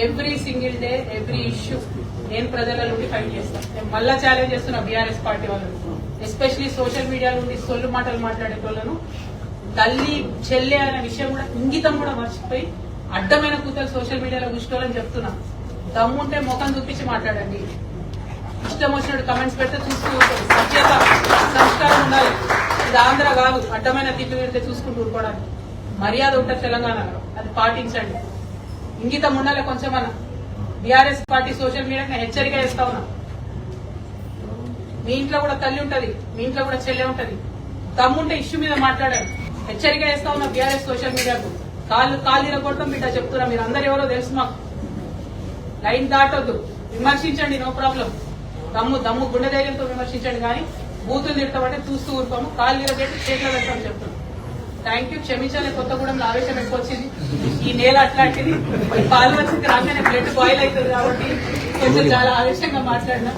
Every single day every issue నేను ప్రజల నుండి ఫైట్ చేస్తాను. నేను మళ్ళా ఛాలెంజ్ చేస్తున్నా బీఆర్ఎస్ పార్టీ వాళ్ళను, ఎస్పెషలీ సోషల్ మీడియా నుండి సొల్లు మాటలు మాట్లాడే వాళ్ళను. తల్లి చెల్లె అనే విషయం కూడా ఇంగితం కూడా మర్చిపోయి అడ్డమైన కూతలు సోషల్ మీడియాలో కూర్చోవాలని చెప్తున్నా. దమ్ముంటే ముఖం చూపించి మాట్లాడండి. ఇష్టం వచ్చినట్టు కమెంట్స్ పెడితే చూస్తూ సభ్యత సంస్కారం ఉండాలి. ఇది ఆంధ్ర కాదు, అడ్డమైన తిట్లు పెడితే చూసుకుంటూ ఊరుకోవడానికి మర్యాద ఉంటుంది తెలంగాణలో, అది పాటించండి. ఇంగితం ఉండాలి కొంచెమన్నా. బీఆర్ఎస్ పార్టీ సోషల్ మీడియాకి నేను హెచ్చరిక చేస్తా ఉన్నా. మీ ఇంట్లో కూడా తల్లి ఉంటది, మీ ఇంట్లో కూడా చెల్లె ఉంటది. దమ్ముంటే ఇష్యూ మీద మాట్లాడారు. హెచ్చరిక చేస్తా ఉన్నా బీఆర్ఎస్ సోషల్ మీడియాకు. కాళ్ళు ఇరగొట్టడం బిడ్డ చెప్తున్నా. మీరు అందరు ఎవరో తెలుసు మాకు. లైన్ దాటొద్దు, విమర్శించండి, నో ప్రాబ్లం. దమ్ము గుండె ధైర్యంతో విమర్శించండి, కానీ బూతులు తిడతామంటే చూస్తూ ఊరుకోము. కాళ్ళు ఇరగొట్టి చేతిలో పెడతామని చెప్తున్నాం. Thank you. క్షమించాలి, కొత్తగూడెంలో ఆవేశం ఎక్కువ వచ్చింది. ఈ నేల అట్లాంటిది. పాలు వచ్చింది రాగానే బ్లడ్ బాయిల్ అవుతుంది కాబట్టి కొంచెం చాలా ఆవేశంగా మాట్లాడినా.